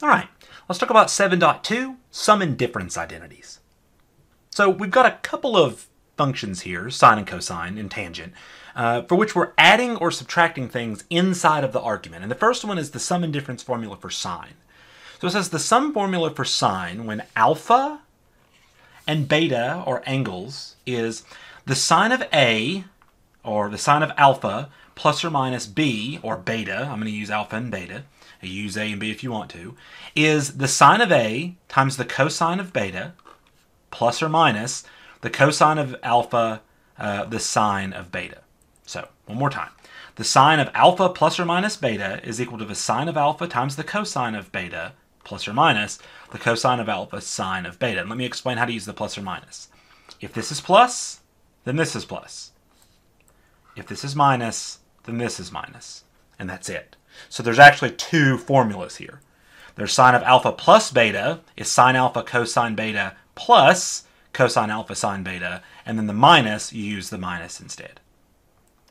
All right, let's talk about 7.2, sum and difference identities. So we've got a couple of functions here, sine and cosine and tangent, for which we're adding or subtracting things inside of the argument. And the first one is the sum and difference formula for sine. So it says the sum formula for sine when alpha and beta, or angles, is the sine of A, or the sine of alpha, plus or minus B, or beta, I'm going to use alpha and beta, you use A and B if you want to, is the sine of A times the cosine of beta, plus or minus the cosine of alpha, the sine of beta. So, one more time. The sine of alpha plus or minus beta is equal to the sine of alpha times the cosine of beta, plus or minus the cosine of alpha sine of beta. And let me explain how to use the plus or minus. If this is plus, then this is plus. If this is minus, then this is minus. And that's it. So there's actually two formulas here. There's sine of alpha plus beta is sine alpha cosine beta plus cosine alpha sine beta. And then the minus, you use the minus instead.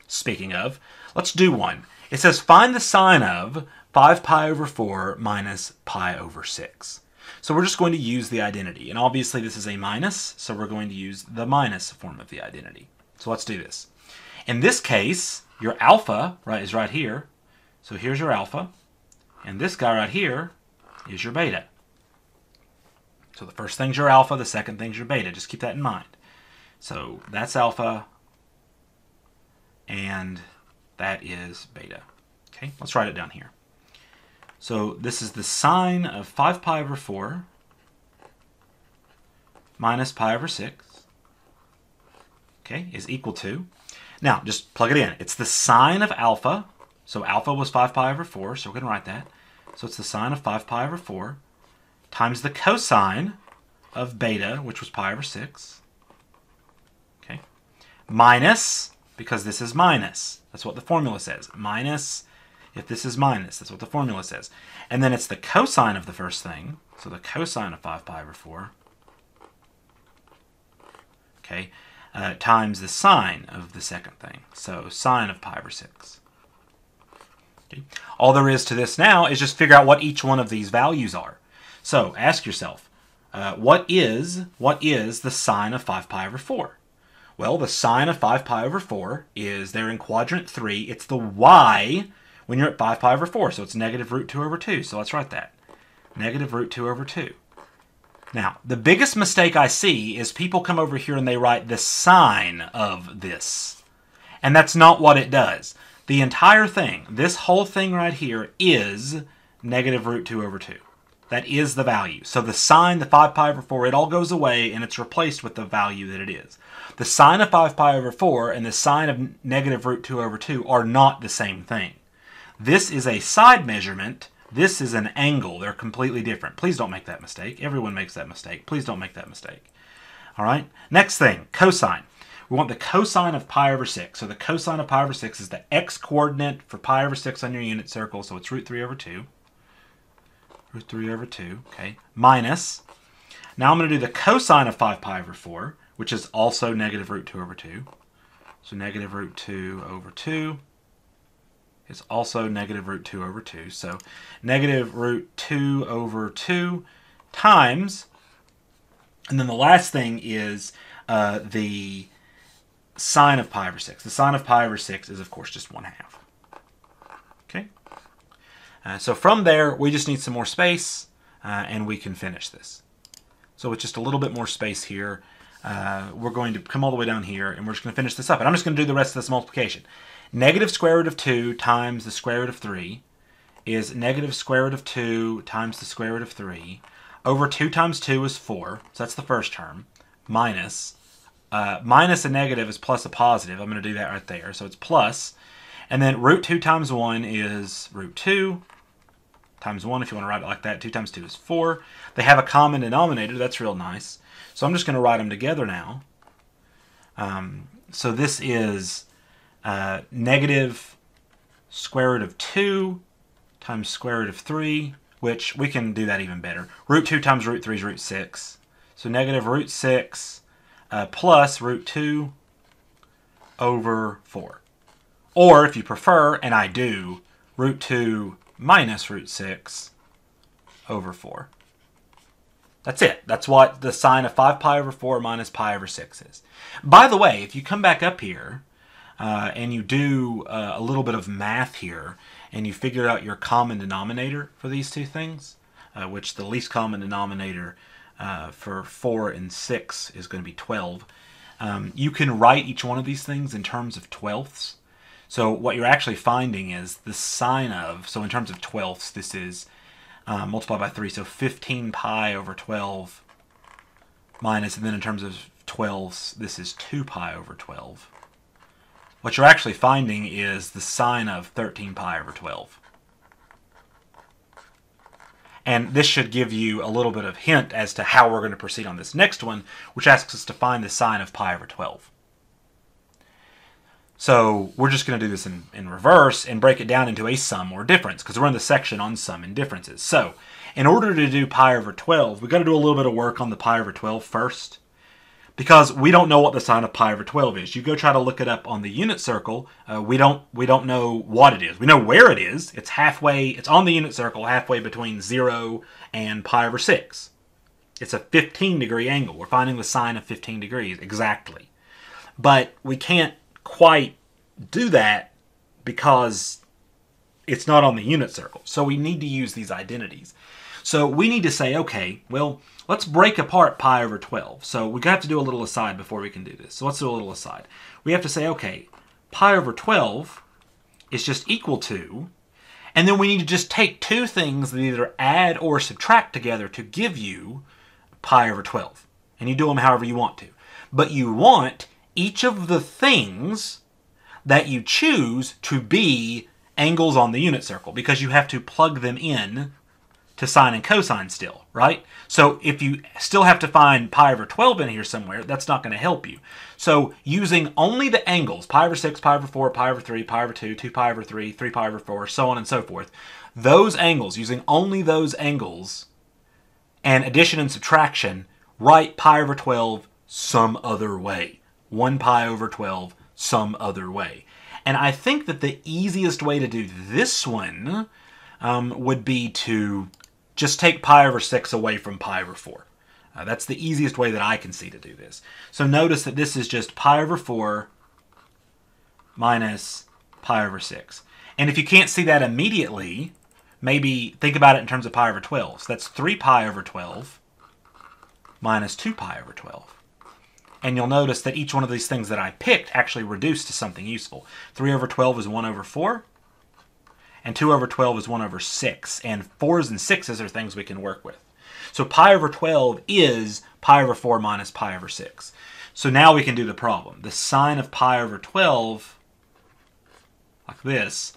Speaking of, let's do one. It says find the sine of 5 pi over 4 minus pi over 6. So we're just going to use the identity. And obviously this is a minus, so we're going to use the minus form of the identity. So let's do this. In this case, your alpha is right here. So here's your alpha. And this guy right here is your beta. So the first thing's your alpha, the second thing's your beta. Just keep that in mind. So that's alpha, and that is beta. Okay, let's write it down here. So this is the sine of 5 pi over 4 minus pi over 6, okay, is equal to, now just plug it in. It's the sine of alpha, so alpha was 5 pi over 4, so we're going to write that. So it's the sine of 5 pi over 4 times the cosine of beta, which was pi over 6, okay, minus, because this is minus. That's what the formula says. Minus, if this is minus, that's what the formula says. And then it's the cosine of the first thing, so the cosine of 5 pi over 4, okay, times the sine of the second thing, so sine of pi over 6. Okay. All there is to this now is just figure out what each one of these values are. So ask yourself, what is the sine of 5 pi over 4? Well, the sine of 5 pi over 4 is there in quadrant 3. It's the y when you're at 5 pi over 4, so it's negative root 2 over 2. So let's write that. Negative root 2 over 2. Now, the biggest mistake I see is people come over here and they write the sine of this. And that's not what it does. The entire thing, this whole thing right here, is negative root 2 over 2. That is the value. So the sine, the 5 pi over 4, it all goes away and it's replaced with the value that it is. The sine of 5 pi over 4 and the sine of negative root 2 over 2 are not the same thing. This is a side measurement. This is an angle. They're completely different. Please don't make that mistake. Everyone makes that mistake. Please don't make that mistake. All right? Next thing, cosine. We want the cosine of pi over 6. So the cosine of pi over 6 is the x-coordinate for pi over 6 on your unit circle. So it's root 3 over 2. Root 3 over 2, okay, minus. Now I'm going to do the cosine of 5 pi over 4, which is also negative root 2 over 2. So negative root 2 over 2 is also negative root 2 over 2. So negative root 2 over 2 times, and then the last thing is the sine of pi over 6. The sine of pi over 6 is, of course, just 1/2. Okay? So from there, we just need some more space, and we can finish this. So with just a little bit more space here, we're going to come all the way down here, and we're just going to finish this up. And I'm just going to do the rest of this multiplication. Negative square root of 2 times the square root of 3 is negative square root of 2 times the square root of 3. Over 2 times 2 is 4, so that's the first term, minus. Minus a negative is plus a positive. I'm going to do that right there. So it's plus. And then root 2 times 1 is root 2 times 1, if you want to write it like that. 2 times 2 is 4. They have a common denominator. That's real nice. So I'm just going to write them together now. So this is negative square root of 2 times square root of 3, which we can do that even better. Root 2 times root 3 is root 6. So negative root 6 plus root 2 over 4. Or, if you prefer, and I do, root 2 minus root 6 over 4. That's it. That's what the sine of 5 pi over 4 minus pi over 6 is. By the way, if you come back up here and you do a little bit of math here, and you figure out your common denominator for these two things, which the least common denominator for 4 and 6 is going to be 12, you can write each one of these things in terms of twelfths. So what you're actually finding is the sine of, so in terms of twelfths, this is multiplied by 3, so 15 pi over 12 minus, and then in terms of twelfths, this is 2 pi over 12. What you're actually finding is the sine of 13 pi over 12. And this should give you a little bit of hint as to how we're going to proceed on this next one, which asks us to find the sine of pi over 12. So we're just going to do this in reverse and break it down into a sum or difference, because we're in the section on sum and differences. So in order to do pi over 12, we've got to do a little bit of work on the pi over 12 first, because we don't know what the sine of pi over 12 is. You go try to look it up on the unit circle. We don't know what it is. We know where it is. It's halfway. It's on the unit circle, halfway between 0 and pi over 6. It's a 15-degree angle. We're finding the sine of 15 degrees exactly. But we can't quite do that because it's not on the unit circle. So we need to use these identities. So we need to say, okay, well, let's break apart pi over 12. So we have to do a little aside before we can do this. So let's do a little aside. We have to say, okay, pi over 12 is just equal to, and then we need to just take two things that either add or subtract together to give you pi over 12. And you do them however you want to. But you want each of the things that you choose to be angles on the unit circle, because you have to plug them in to sine and cosine still, right? So if you still have to find pi over 12 in here somewhere, that's not going to help you. So using only the angles, pi over 6, pi over 4, pi over 3, pi over 2, 2 pi over 3, 3 pi over 4, so on and so forth, those angles, using only those angles and addition and subtraction, write pi over 12 some other way. 1 pi over 12 some other way. And I think that the easiest way to do this one would be to just take pi over 6 away from pi over 4. That's the easiest way that I can see to do this. So notice that this is just pi over 4 minus pi over 6. And if you can't see that immediately, maybe think about it in terms of pi over 12. So that's 3 pi over 12 minus 2 pi over 12. And you'll notice that each one of these things that I picked actually reduced to something useful. 3 over 12 is 1 over 4. And 2 over 12 is 1 over 6. And 4s and 6s are things we can work with. So pi over 12 is pi over 4 minus pi over 6. So now we can do the problem. The sine of pi over 12, like this,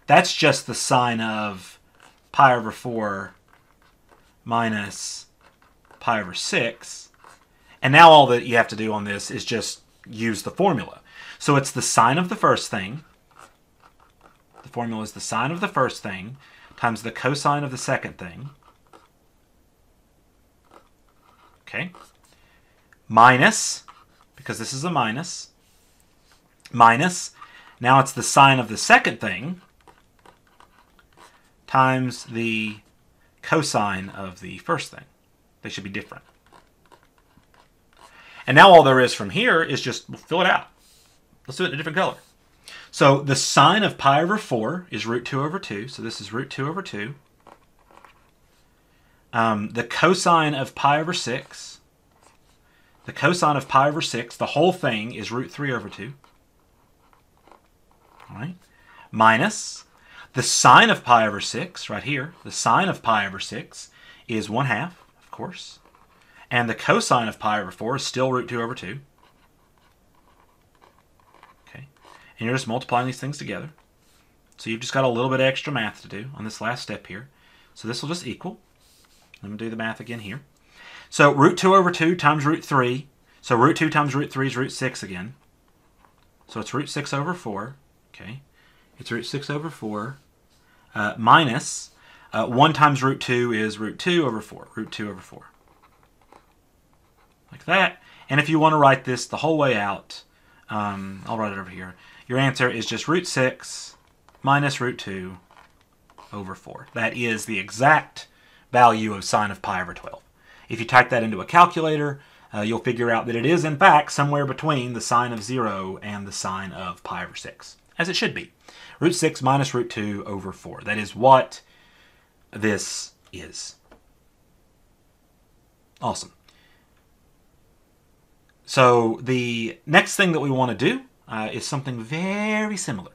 that's just the sine of pi over 4 minus pi over 6. And now all that you have to do on this is just use the formula. So it's the sine of the first thing. The formula is the sine of the first thing times the cosine of the second thing. Okay. Minus, because this is a minus, minus, now it's the sine of the second thing times the cosine of the first thing. They should be different. And now all there is from here is just fill it out. Let's do it in a different color. So the sine of pi over 4 is root 2 over 2. So this is root 2 over 2. The cosine of pi over 6. The cosine of pi over 6, the whole thing, is root 3 over 2. All right. Minus the sine of pi over 6, right here. The sine of pi over 6 is 1/2, of course. And the cosine of pi over 4 is still root 2 over 2. Okay. And you're just multiplying these things together. So you've just got a little bit of extra math to do on this last step here. So this will just equal. Let me do the math again here. So root 2 over 2 times root 3. So root 2 times root 3 is root 6 again. So it's root 6 over 4. Okay. It's root 6 over 4 minus 1 times root 2 is root 2 over 4. Root 2 over 4. Like that. And if you want to write this the whole way out, I'll write it over here. Your answer is just root 6 minus root 2 over 4. That is the exact value of sine of pi over 12. If you type that into a calculator, you'll figure out that it is, in fact, somewhere between the sine of 0 and the sine of pi over 6, as it should be. Root 6 minus root 2 over 4. That is what this is. Awesome. So the next thing that we want to do is something very similar.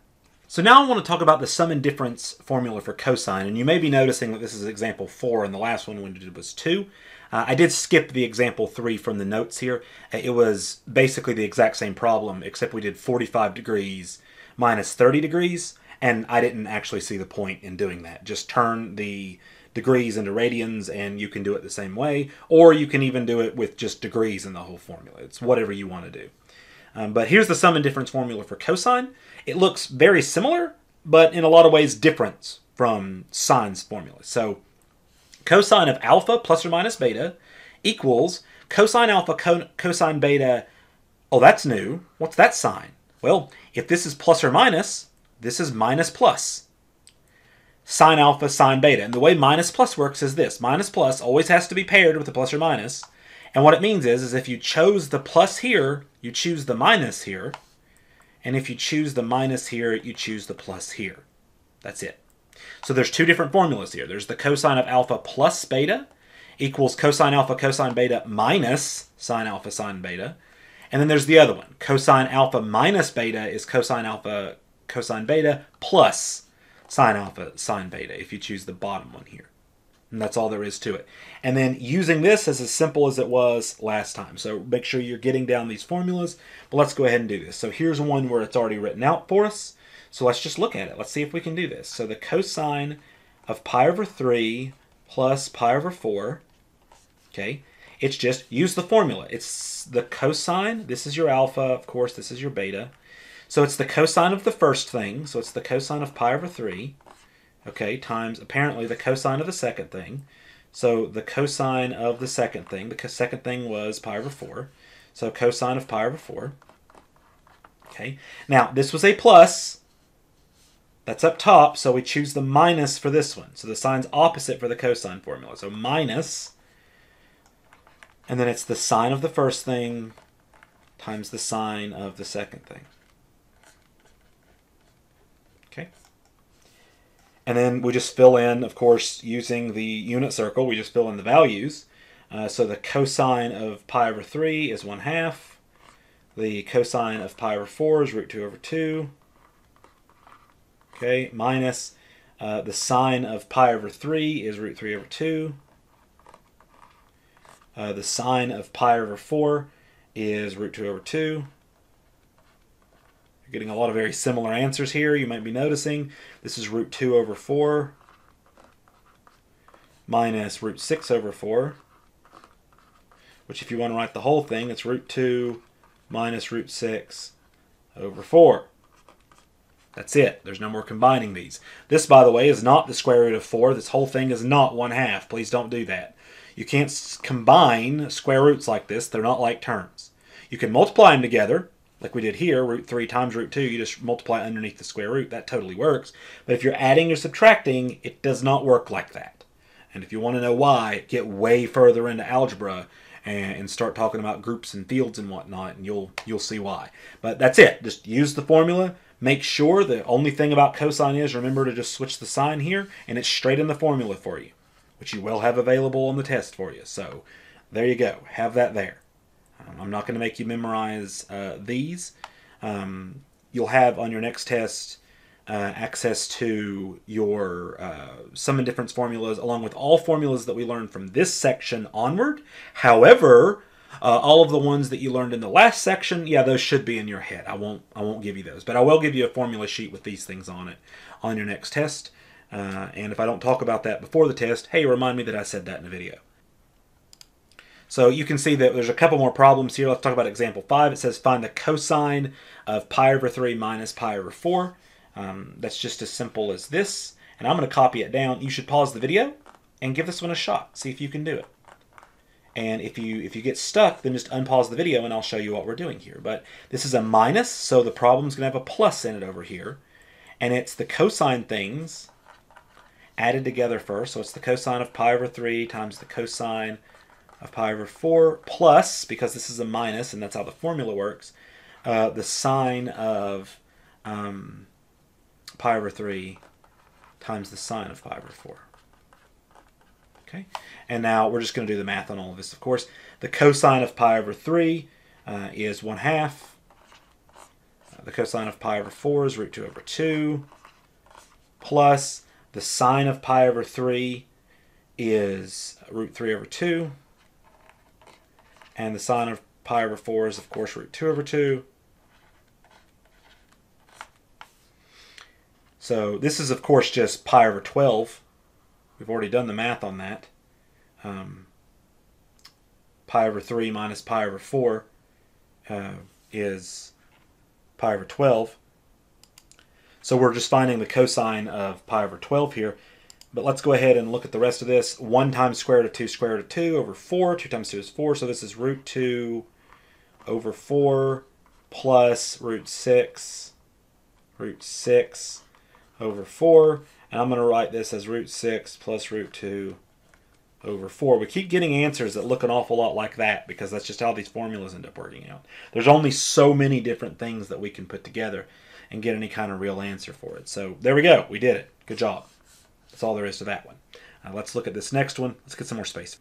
So now I want to talk about the sum and difference formula for cosine, and you may be noticing that this is example 4, and the last one we did was 2. I did skip the example 3 from the notes here. It was basically the exact same problem, except we did 45 degrees minus 30 degrees, and I didn't actually see the point in doing that. Just turn the degrees into radians, and you can do it the same way, or you can even do it with just degrees in the whole formula. It's whatever you want to do. But here's the sum and difference formula for cosine. It looks very similar, but in a lot of ways different from sine's formula. So cosine of alpha plus or minus beta equals cosine alpha cosine beta. Oh, that's new. What's that sign? Well, if this is plus or minus, this is minus plus. Sine alpha, sine beta. And the way minus plus works is this. Minus plus always has to be paired with the plus or minus. And what it means is if you chose the plus here, you choose the minus here. And if you choose the minus here, you choose the plus here. That's it. So there's two different formulas here. There's the cosine of alpha plus beta equals cosine alpha cosine beta minus sine alpha sine beta. And then there's the other one. Cosine alpha minus beta is cosine alpha cosine beta plus sine alpha sine beta if you choose the bottom one here. And that's all there is to it. And then using this is as simple as it was last time. So make sure you're getting down these formulas. But let's go ahead and do this. So here's one where it's already written out for us. So let's just look at it. Let's see if we can do this. So the cosine of pi over 3 plus pi over 4. Okay. It's just use the formula. It's the cosine. This is your alpha. Of course, this is your beta. So it's the cosine of the first thing. So it's the cosine of pi over 3. Okay, times apparently the cosine of the second thing. So the cosine of the second thing, the second thing was pi over 4. So cosine of pi over 4. Okay, now this was a plus. That's up top, so we choose the minus for this one. So the sign's opposite for the cosine formula. So minus, and then it's the sine of the first thing times the sine of the second thing. Okay. And then we just fill in, of course, using the unit circle, we just fill in the values. So the cosine of pi over 3 is 1/2. The cosine of pi over 4 is root 2 over 2. Okay, minus the sine of pi over 3 is root 3 over 2. The sine of pi over 4 is root 2 over 2. You're getting a lot of very similar answers here. You might be noticing this is root 2 over 4 minus root 6 over 4, which if you want to write the whole thing, it's root 2 minus root 6 over 4. That's it. There's no more combining these. This, by the way, is not the square root of 4. This whole thing is not 1/2. Please don't do that. You can't combine square roots like this. They're not like terms. You can multiply them together, like we did here, root 3 times root 2. You just multiply underneath the square root. That totally works. But if you're adding or subtracting, it does not work like that. And if you want to know why, get way further into algebra and start talking about groups and fields and whatnot, and you'll see why. But that's it. Just use the formula. Make sure the only thing about cosine is remember to just switch the sign here, and it's straight in the formula for you, which you will have available on the test for you. So there you go. Have that there. I'm not going to make you memorize these. You'll have on your next test access to your sum and difference formulas along with all formulas that we learned from this section onward. However, all of the ones that you learned in the last section, yeah, those should be in your head. I won't give you those, but I will give you a formula sheet with these things on it on your next test. And if I don't talk about that before the test, hey, remind me that I said that in the video. So you can see that there's a couple more problems here. Let's talk about example 5. It says find the cosine of pi over 3 minus pi over 4. That's just as simple as this. And I'm going to copy it down. You should pause the video and give this one a shot. See if you can do it. And if you get stuck, then just unpause the video and I'll show you what we're doing here. But this is a minus, so the problem's going to have a plus in it over here. And it's the cosine things added together first. So it's the cosine of pi over 3 times the cosine of pi over 4 plus, because this is a minus and that's how the formula works, the sine of pi over 3 times the sine of pi over 4. Okay, and now we're just going to do the math on all of this. Of course, the cosine of pi over 3 is 1/2. The cosine of pi over 4 is root 2 over 2, plus the sine of pi over 3 is root 3 over 2, and the sine of pi over 4 is, of course, root 2 over 2. So this is, of course, just pi over 12. We've already done the math on that. Pi over 3 minus pi over 4 is pi over 12. So we're just finding the cosine of pi over 12 here. But let's go ahead and look at the rest of this. 1 times square root of 2 square root of 2 over 4. 2 times 2 is 4. So this is root 2 over 4 plus root 6 over 4. And I'm going to write this as root 6 plus root 2 over 4. We keep getting answers that look an awful lot like that because that's just how these formulas end up working out. There's only so many different things that we can put together and get any kind of real answer for it. So there we go. We did it. Good job. That's all there is to that one. Let's look at this next one. Let's get some more space.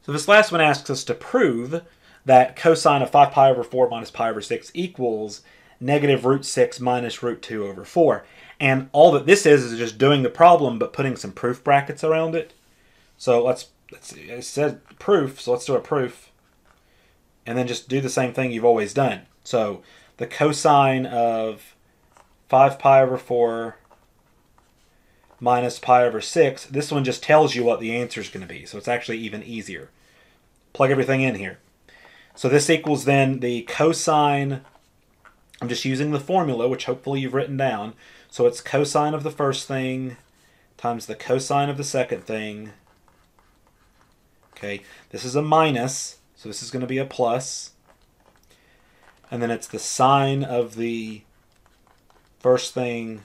So this last one asks us to prove that cosine of 5 pi over 4 minus pi over 6 equals negative root 6 minus root 2 over 4. And all that this is just doing the problem but putting some proof brackets around it. So it said proof, so let's do a proof. And then just do the same thing you've always done. So the cosine of 5 pi over 4 minus pi over 6, this one just tells you what the answer is going to be. So it's actually even easier. Plug everything in here. So this equals then the cosine, I'm just using the formula, which hopefully you've written down. So it's cosine of the first thing times the cosine of the second thing. Okay, this is a minus, so this is going to be a plus. And then it's the sine of the first thing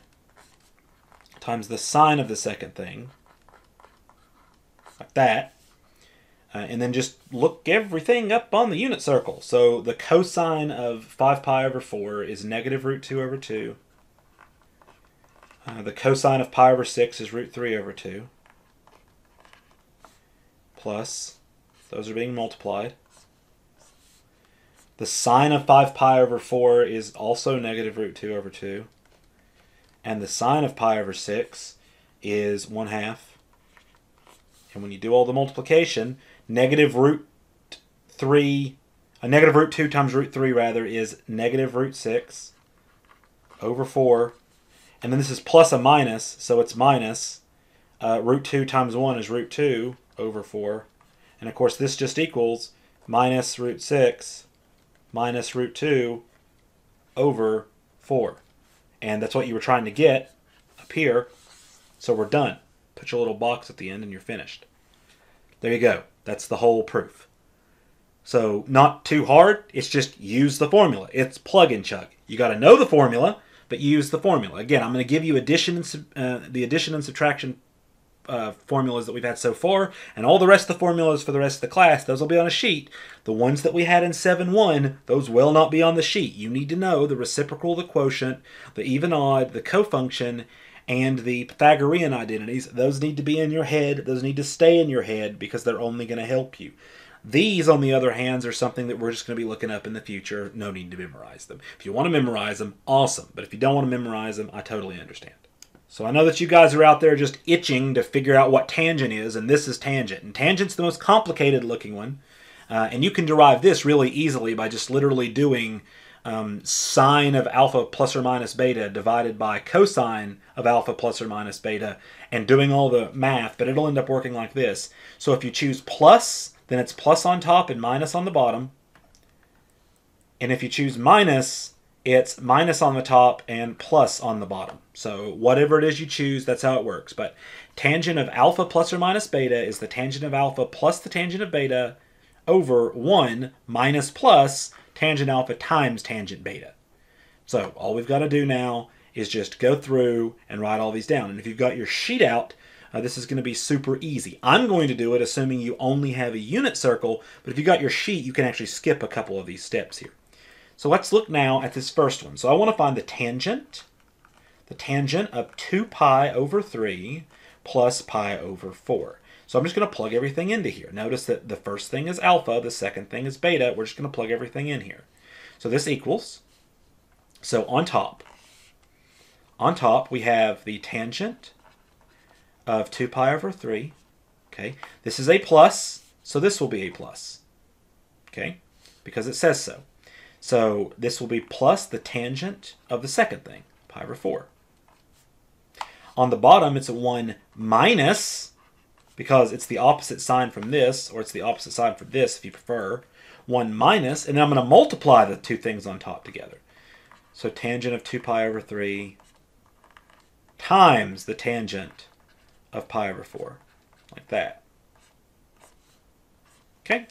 times the sine of the second thing. Like that. And then just look everything up on the unit circle. So the cosine of 5 pi over 4 is negative root 2 over 2. The cosine of pi over 6 is root 3 over 2. Plus, those are being multiplied. The sine of 5 pi over 4 is also negative root 2 over 2. And the sine of pi over 6 is 1/2. And when you do all the multiplication, negative root 2 times root 3 rather is negative root 6 over 4. And then this is plus a minus, so it's minus. Root 2 times 1 is root 2 over 4. And of course this just equals minus root 6 minus root 2 over 4. And that's what you were trying to get up here. So we're done. Put your little box at the end and you're finished. There you go. That's the whole proof. So not too hard. It's just use the formula. It's plug and chug. You got to know the formula, but use the formula. Again, I'm going to give you the addition and subtraction formulas that we've had so far, and all the rest of the formulas for the rest of the class, those will be on a sheet. The ones that we had in 7-1, those will not be on the sheet. You need to know the reciprocal, the quotient, the even odd, the cofunction, and the Pythagorean identities. Those need to be in your head. Those need to stay in your head because they're only going to help you. These, on the other hand, are something that we're just going to be looking up in the future. No need to memorize them. If you want to memorize them, awesome. But if you don't want to memorize them, I totally understand. So I know that you guys are out there just itching to figure out what tangent is, and this is tangent. And tangent's the most complicated looking one. And you can derive this really easily by just literally doing sine of alpha plus or minus beta divided by cosine of alpha plus or minus beta and doing all the math, but it'll end up working like this. So if you choose plus, then it's plus on top and minus on the bottom. And if you choose minus, it's minus on the top and plus on the bottom. So whatever it is you choose, that's how it works. But tangent of alpha plus or minus beta is the tangent of alpha plus the tangent of beta over 1 minus plus tangent alpha times tangent beta. So all we've got to do now is just go through and write all these down. And if you've got your sheet out, this is going to be super easy. I'm going to do it assuming you only have a unit circle, but if you got your sheet, you can actually skip a couple of these steps here. So let's look now at this first one. So I want to find the tangent of 2 pi over 3 plus pi over 4. So I'm just going to plug everything into here. Notice that the first thing is alpha, the second thing is beta. We're just going to plug everything in here. So this equals, so on top we have the tangent of 2 pi over 3. Okay, this is a plus, so this will be a plus. Okay, because it says so. So this will be plus the tangent of the second thing, pi over 4. On the bottom, it's a 1 minus, because it's the opposite sign from this, or it's the opposite sign for this if you prefer, 1 minus, and then I'm going to multiply the two things on top together. So tangent of 2 pi over 3 times the tangent of pi over 4, like that. Okay?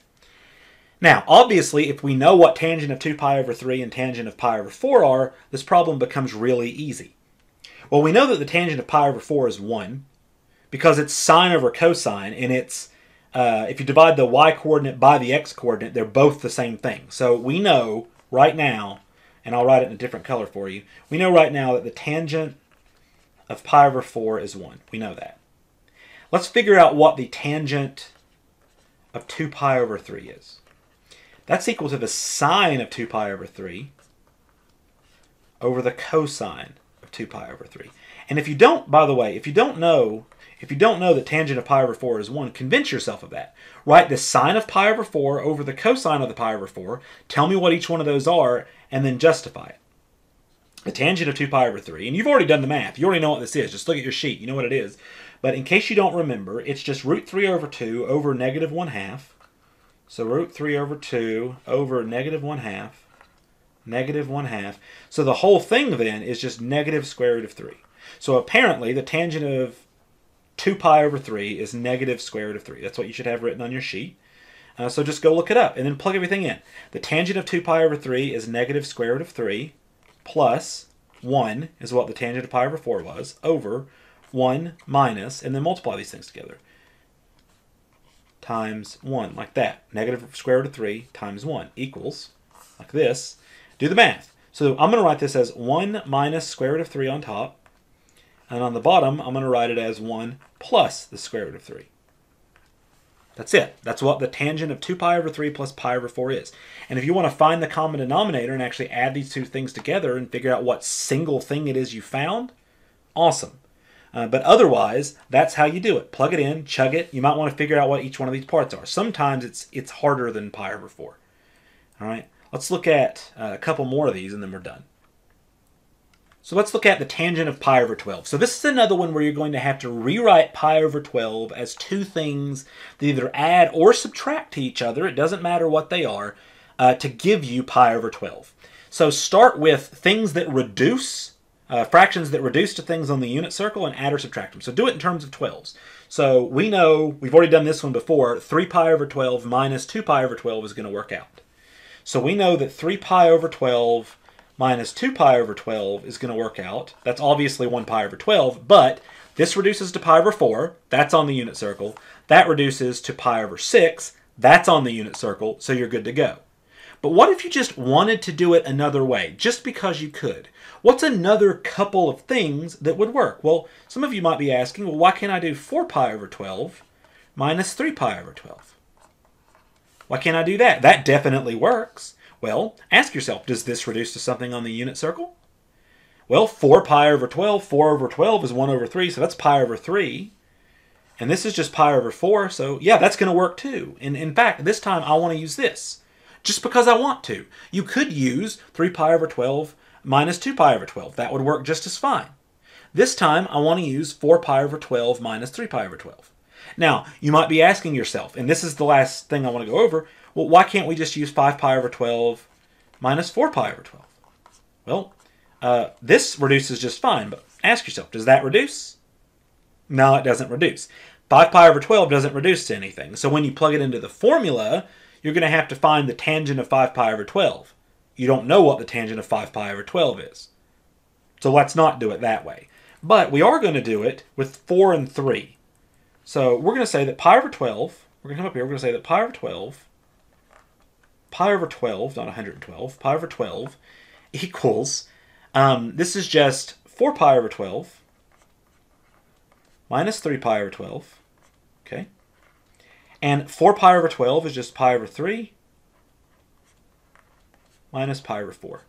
Now, obviously, if we know what tangent of 2 pi over 3 and tangent of pi over 4 are, this problem becomes really easy. Well, we know that the tangent of pi over 4 is 1 because it's sine over cosine, and it's if you divide the y-coordinate by the x-coordinate, they're both the same thing. So we know right now, and I'll write it in a different color for you, we know right now that the tangent of pi over 4 is 1. We know that. Let's figure out what the tangent of 2 pi over 3 is. That's equal to the sine of 2 pi over 3 over the cosine of 2 pi over 3. And if you don't, by the way, if you don't know that tangent of pi over 4 is 1, convince yourself of that. Write the sine of pi over 4 over the cosine of the pi over 4. Tell me what each one of those are, and then justify it. The tangent of 2 pi over 3, and you've already done the math. You already know what this is. Just look at your sheet. You know what it is. But in case you don't remember, it's just root 3 over 2 over negative 1/2. So root 3 over 2 over negative 1/2, negative 1/2. So the whole thing then is just negative square root of 3. So apparently the tangent of 2 pi over 3 is negative square root of 3. That's what you should have written on your sheet. So just go look it up and then plug everything in. The tangent of 2 pi over 3 is negative square root of 3 plus 1 is what the tangent of pi over 4 was, over 1 minus, and then multiply these things together, times 1, like that. Negative square root of 3 times 1 equals, like this. Do the math. So I'm going to write this as 1 minus square root of 3 on top, and on the bottom, I'm going to write it as 1 plus the square root of 3. That's it. That's what the tangent of 2 pi over 3 plus pi over 4 is. And if you want to find the common denominator and actually add these two things together and figure out what single thing it is you found, awesome. But otherwise, that's how you do it. Plug it in, chug it. You might want to figure out what each one of these parts are. Sometimes it's harder than pi over 4. All right, let's look at a couple more of these and then we're done. So let's look at the tangent of pi over 12. So this is another one where you're going to have to rewrite pi over 12 as two things that either add or subtract to each other, it doesn't matter what they are, to give you pi over 12. So start with things that reduce, fractions that reduce to things on the unit circle, and add or subtract them. So do it in terms of 12s. So we know, we've already done this one before, 3 pi over 12 minus 2 pi over 12 is going to work out. So we know that 3 pi over 12 minus 2 pi over 12 is going to work out. That's obviously 1 pi over 12, but this reduces to pi over 4. That's on the unit circle. That reduces to pi over 6. That's on the unit circle, so you're good to go. But what if you just wanted to do it another way, just because you could? What's another couple of things that would work? Well, some of you might be asking, well, why can't I do 4 pi over 12 minus 3 pi over 12? Why can't I do that? That definitely works. Well, ask yourself, does this reduce to something on the unit circle? Well, 4 pi over 12, 4 over 12 is 1 over 3, so that's pi over 3. And this is just pi over 4, so yeah, that's going to work too. And in fact, this time I want to use this, just because I want to. You could use 3 pi over 12 minus 2 pi over 12. That would work just as fine. This time I want to use 4 pi over 12 minus 3 pi over 12. Now, you might be asking yourself, and this is the last thing I want to go over, well, why can't we just use 5 pi over 12 minus 4 pi over 12? Well, this reduces just fine, but ask yourself, does that reduce? No, it doesn't reduce. 5 pi over 12 doesn't reduce to anything. So when you plug it into the formula, you're going to have to find the tangent of 5 pi over 12. You don't know what the tangent of 5 pi over 12 is. So let's not do it that way. But we are going to do it with 4 and 3. So we're going to say that pi over 12, we're going to come up here, we're going to say that pi over 12, not 112, pi over 12 equals, this is just 4 pi over 12 minus 3 pi over 12, okay? And 4 pi over 12 is just pi over 3 minus pi over 4.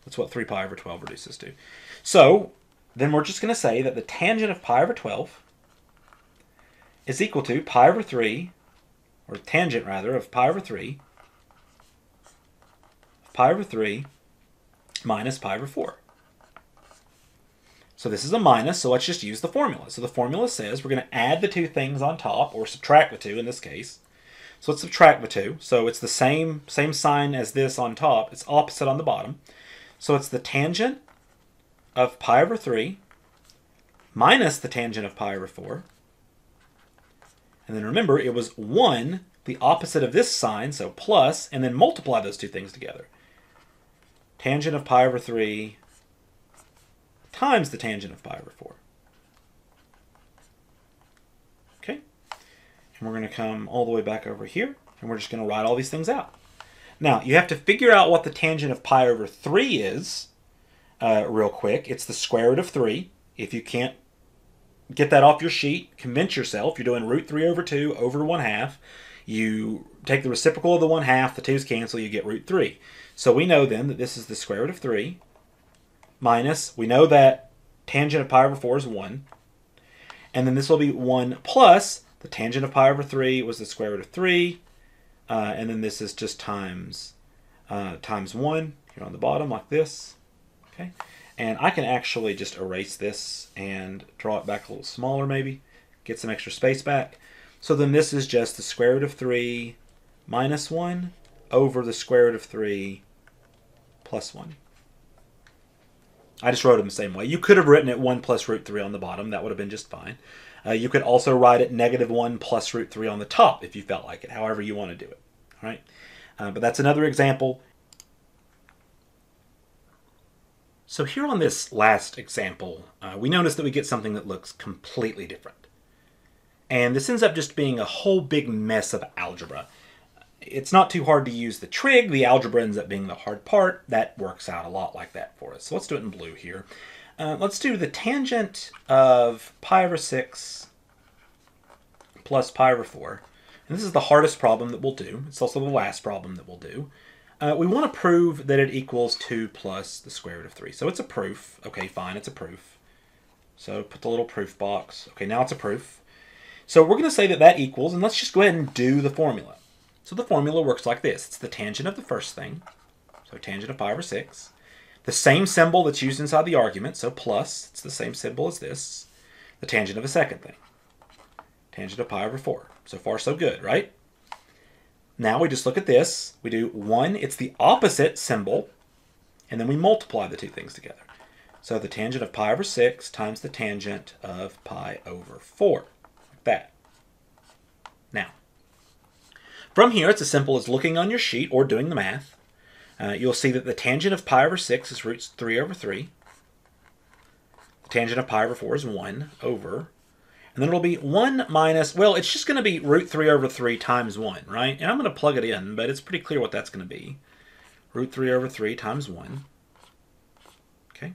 That's what 3 pi over 12 reduces to. So then we're just going to say that the tangent of pi over 12 is equal to pi over 3, or tangent rather, of pi over 3 minus pi over 4. So this is a minus, so let's just use the formula. So the formula says we're going to add the two things on top, or subtract the two in this case. So let's subtract the two. So it's the same sign as this on top. It's opposite on the bottom. So it's the tangent of pi over 3 minus the tangent of pi over 4. And then remember, it was 1, the opposite of this sign, so plus, and then multiply those two things together. Tangent of pi over 3 times the tangent of pi over 4. Okay? And we're going to come all the way back over here, and we're just going to write all these things out. Now, you have to figure out what the tangent of pi over 3 is real quick. It's the square root of 3. If you can't get that off your sheet, convince yourself you're doing root 3 over 2 over 1/2. You take the reciprocal of the 1/2, the 2's cancel, you get root 3. So we know then that this is the square root of 3 minus, we know that tangent of pi over 4 is 1. And then this will be 1 plus the tangent of pi over 3 was the square root of 3. And then this is just times 1 here on the bottom like this. Okay. And I can actually just erase this and draw it back a little smaller maybe. Get some extra space back. So then this is just the square root of 3 minus 1 over the square root of 3 plus 1. I just wrote them the same way. You could have written it 1 plus root 3 on the bottom. That would have been just fine. You could also write it -1 plus root 3 on the top if you felt like it, however you want to do it. All right? But that's another example. So here on this last example, we notice that we get something that looks completely different. And this ends up just being a whole big mess of algebra. It's not too hard to use the trig. The algebra ends up being the hard part. That works out a lot like that for us. So let's do it in blue here. Let's do the tangent of pi over 6 plus pi over 4. And this is the hardest problem that we'll do. It's also the last problem that we'll do. We want to prove that it equals 2 plus the square root of 3. So it's a proof. Okay, fine, it's a proof. So put the little proof box. Okay, now it's a proof. So we're going to say that that equals, and let's just go ahead and do the formula. So the formula works like this. It's the tangent of the first thing. So tangent of pi over 6. The same symbol that's used inside the argument, so plus, it's the same symbol as this. The tangent of a second thing. Tangent of pi over 4. So far, so good, right? Now we just look at this. We do 1, it's the opposite symbol, and then we multiply the two things together. So the tangent of pi over 6 times the tangent of pi over 4. Like that. Now, from here, it's as simple as looking on your sheet or doing the math. You'll see that the tangent of pi over 6 is root 3 over 3. The tangent of pi over 4 is 1 over. And then it'll be 1 minus, well, it's just going to be root 3 over 3 times 1, right? And I'm going to plug it in, but it's pretty clear what that's going to be. Root 3 over 3 times 1. Okay?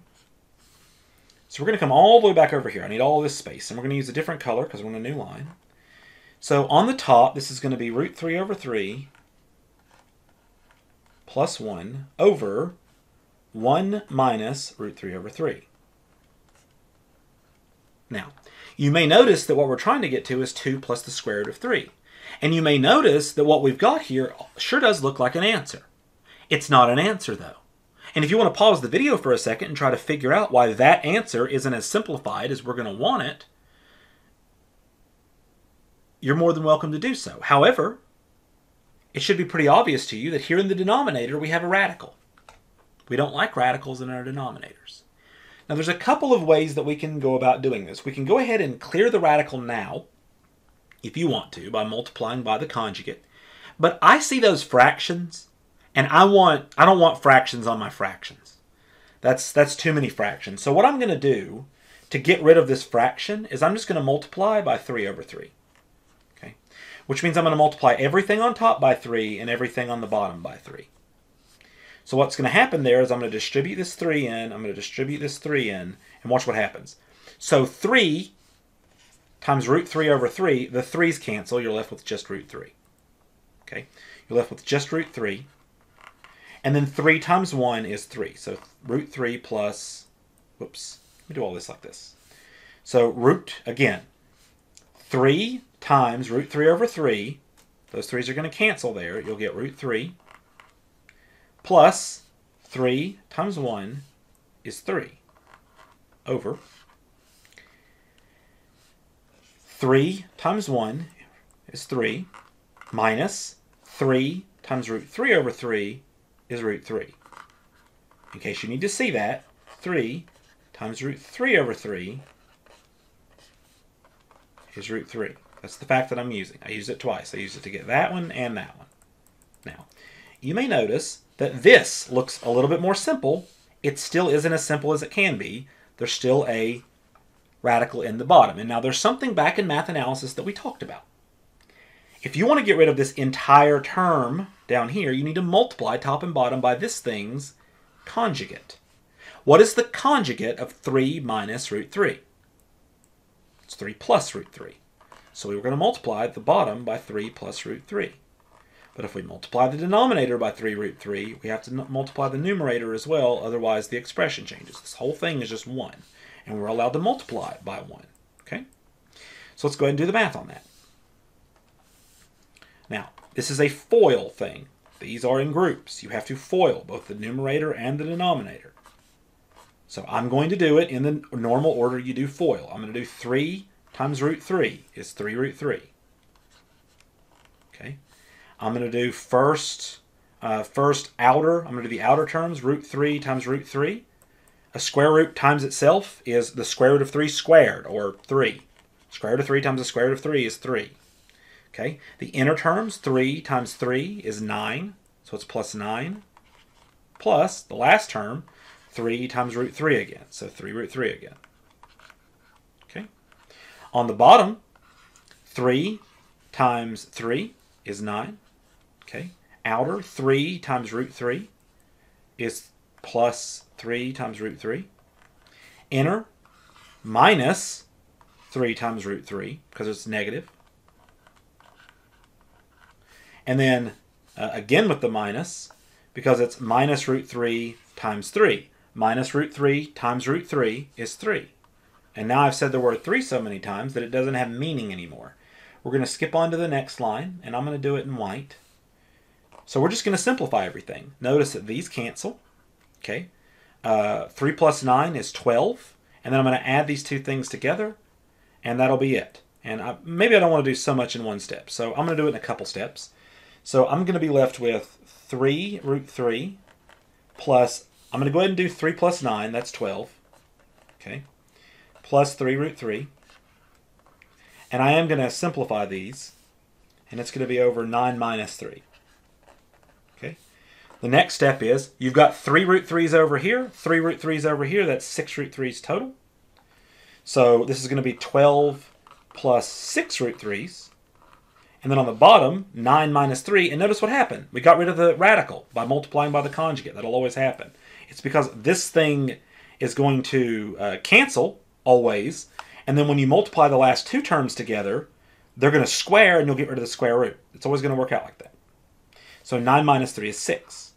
So we're going to come all the way back over here. I need all this space. And we're going to use a different color because we're on a new line. So on the top, this is going to be root 3 over 3 plus 1 over 1 minus root 3 over 3. Now, you may notice that what we're trying to get to is 2 plus the square root of 3. And you may notice that what we've got here sure does look like an answer. It's not an answer, though. And if you want to pause the video for a second and try to figure out why that answer isn't as simplified as we're going to want it, you're more than welcome to do so. However, it should be pretty obvious to you that here in the denominator we have a radical. We don't like radicals in our denominators. Now there's a couple of ways that we can go about doing this. We can go ahead and clear the radical now, if you want to, by multiplying by the conjugate. But I see those fractions, and I don't want fractions on my fractions. That's too many fractions. So what I'm going to do to get rid of this fraction is I'm just going to multiply by 3 over 3. Okay? Which means I'm going to multiply everything on top by 3 and everything on the bottom by 3. So what's going to happen there is I'm going to distribute this 3 in, I'm going to distribute this 3 in, and watch what happens. So 3 times root 3 over 3, the 3's cancel, you're left with just root 3. Okay? You're left with just root 3. And then 3 times 1 is 3. So root 3 plus, whoops, let me do all this like this. So root, again, 3 times root 3 over 3, those 3's are going to cancel there. You'll get root 3 plus 3 times 1 is 3 over 3 times 1 is 3 minus 3 times root 3 over 3 is root 3. In case you need to see that, 3 times root 3 over 3 is root 3. That's the fact that I'm using. I used it twice. I used it to get that one and that one. Now, you may notice that this looks a little bit more simple. It still isn't as simple as it can be. There's still a radical in the bottom. And now there's something back in math analysis that we talked about. If you want to get rid of this entire term down here, you need to multiply top and bottom by this thing's conjugate. What is the conjugate of 3 minus root 3? It's 3 plus root 3. So we were going to multiply the bottom by 3 plus root 3. But if we multiply the denominator by 3 root 3, we have to multiply the numerator as well, otherwise the expression changes. This whole thing is just 1, and we're allowed to multiply it by 1. Okay? So let's go ahead and do the math on that. Now, this is a FOIL thing. These are in groups. You have to FOIL both the numerator and the denominator. So I'm going to do it in the normal order you do FOIL. I'm going to do 3 times root 3 is 3 root 3. Okay? I'm going to do first outer. I'm going to do the outer terms, root 3 times root 3. A square root times itself is the square root of 3 squared, or 3. Square root of 3 times the square root of 3 is 3. Okay? The inner terms, 3 times 3 is 9, so it's plus 9. Plus, the last term, 3 times root 3 again, so 3 root 3 again. Okay? On the bottom, 3 times 3 is 9. Okay? Outer, 3 times root 3 is plus 3 times root 3. Inner, minus 3 times root 3, because it's negative. And then, again with the minus, because it's minus root 3 times 3. Minus root 3 times root 3 is 3. And now I've said the word 3 so many times that it doesn't have meaning anymore. We're going to skip on to the next line, and I'm going to do it in white. So we're just going to simplify everything. Notice that these cancel. Okay, 3 plus 9 is 12. And then I'm going to add these two things together, and that'll be it. And maybe I don't want to do so much in one step, so I'm going to do it in a couple steps. So I'm going to be left with 3 root 3 plus, I'm going to go ahead and do 3 plus 9, that's 12. Okay, plus 3 root 3. And I am going to simplify these, and it's going to be over 9 minus 3. Okay. The next step is, you've got 3 root 3's over here, 3 root 3's over here, that's 6 root 3's total. So this is going to be 12 plus 6 root 3's. And then on the bottom, 9 minus 3, and notice what happened. We got rid of the radical by multiplying by the conjugate. That'll always happen. It's because this thing is going to cancel, always, and then when you multiply the last two terms together, they're going to square, and you'll get rid of the square root. It's always going to work out like that. So 9 minus 3 is 6.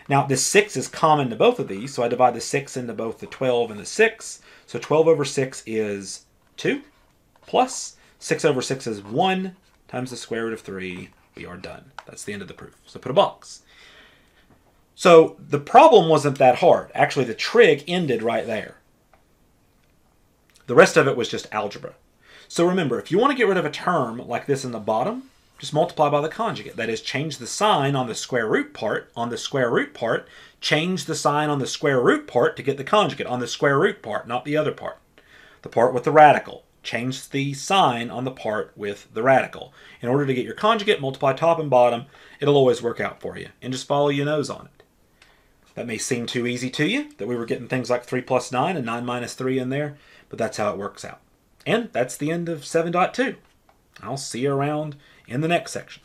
Now, this 6 is common to both of these, so I divide the 6 into both the 12 and the 6. So 12 over 6 is 2, plus 6 over 6 is 1, times the square root of 3. We are done. That's the end of the proof. So put a box. So the problem wasn't that hard. Actually, the trig ended right there. The rest of it was just algebra. So remember, if you want to get rid of a term like this in the bottom, just multiply by the conjugate. That is, change the sign on the square root part. On the square root part, change the sign on the square root part to get the conjugate. On the square root part, not the other part. The part with the radical. Change the sign on the part with the radical. In order to get your conjugate, multiply top and bottom. It'll always work out for you. And just follow your nose on it. That may seem too easy to you, that we were getting things like 3 plus 9 and 9 minus 3 in there, but that's how it works out. And that's the end of 7.2. I'll see you around in the next section.